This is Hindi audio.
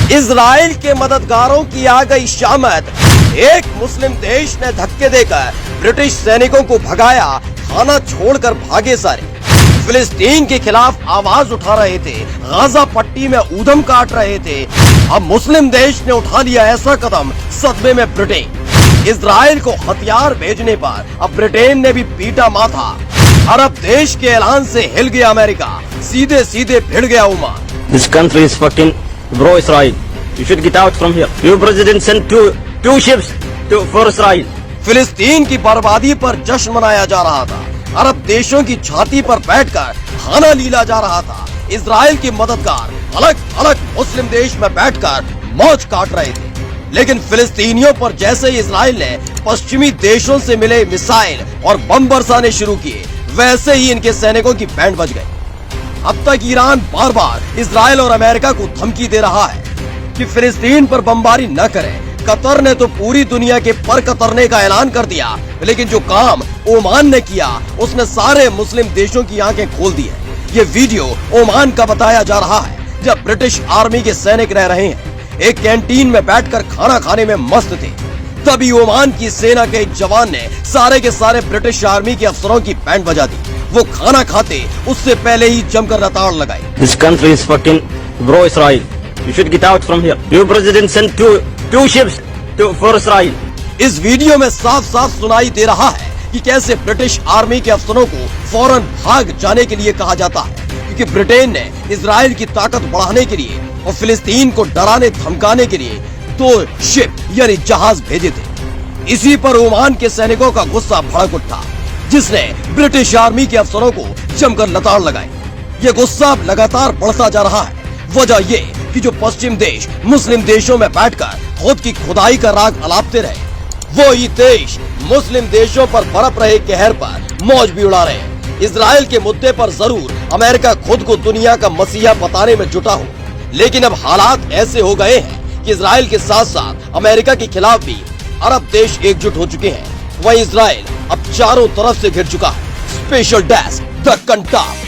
इजराइल के मददगारों की आ गई शामत। एक मुस्लिम देश ने धक्के देकर ब्रिटिश सैनिकों को भगाया, खाना छोड़कर भागे सारे। फिलिस्तीन के खिलाफ आवाज उठा रहे थे, गाजा पट्टी में ऊधम काट रहे थे। अब मुस्लिम देश ने उठा लिया ऐसा कदम, सदमे में ब्रिटेन। इजराइल को हथियार भेजने पर अब ब्रिटेन ने भी पीटा माथा। अरब देश के ऐलान से हिल गया अमेरिका, सीधे सीधे भिड़ गया Oman. This country is fucking bro Israel. You should get out from here. Your president sent two ships for Israel. फिलिस्तीन की बर्बादी पर जश्न मनाया जा रहा था। अरब देशों की छाती पर बैठकर खाना लीला जा रहा था। इजराइल की मददगार अलग अलग मुस्लिम देश में बैठकर मौज काट रहे थे। लेकिन फिलिस्तीनियों पर जैसे ही इजराइल ने पश्चिमी देशों से मिले मिसाइल और बम बरसाने शुरू किए, वैसे ही इनके सैनिकों की बैंड बज गई। अब तक ईरान बार बार इजराइल और अमेरिका को धमकी दे रहा है कि फिलिस्तीन पर बमबारी न करें। कतर ने तो पूरी दुनिया के पर कतरने का ऐलान कर दिया, लेकिन जो काम ओमान ने किया उसने सारे मुस्लिम देशों की आंखें खोल दी है। ये वीडियो ओमान का बताया जा रहा है, जब ब्रिटिश आर्मी के सैनिक रह रहे हैं, एक कैंटीन में बैठकर खाना खाने में मस्त थे। तभी ओमान की सेना के जवान ने सारे के सारे ब्रिटिश आर्मी के अफसरों की बैंड बजा दी। वो खाना खाते उससे पहले ही जमकर रताड़ लगाई। This country is fucking bro Israel. You should get out from here. Your president sent two ships for Israel. इस वीडियो में साफ साफ सुनाई दे रहा है कि कैसे ब्रिटिश आर्मी के अफसरों को फौरन भाग जाने के लिए कहा जाता है, क्योंकि ब्रिटेन ने इजराइल की ताकत बढ़ाने के लिए और फिलिस्तीन को डराने धमकाने के लिए 2 शिप यानी जहाज भेजे थे। इसी पर ओमान के सैनिकों का गुस्सा भड़क उठा, जिसने ब्रिटिश आर्मी के अफसरों को जमकर लताड़ लगाई। ये गुस्सा लगातार बढ़ता जा रहा है। वजह ये कि जो पश्चिम देश मुस्लिम देशों में बैठकर खुद की खुदाई का राग अलापते रहे, वो ही देश मुस्लिम देशों पर बरप रहे कहर पर मौज भी उड़ा रहे। इजराइल के मुद्दे पर जरूर अमेरिका खुद को दुनिया का मसीहा बताने में जुटा हो, लेकिन अब हालात ऐसे हो गए हैं कि इजराइल के साथ साथ अमेरिका के खिलाफ भी अरब देश एकजुट हो चुके हैं। वहीं इजराइल अब चारों तरफ से घिर चुका है। Special desk the Kantap.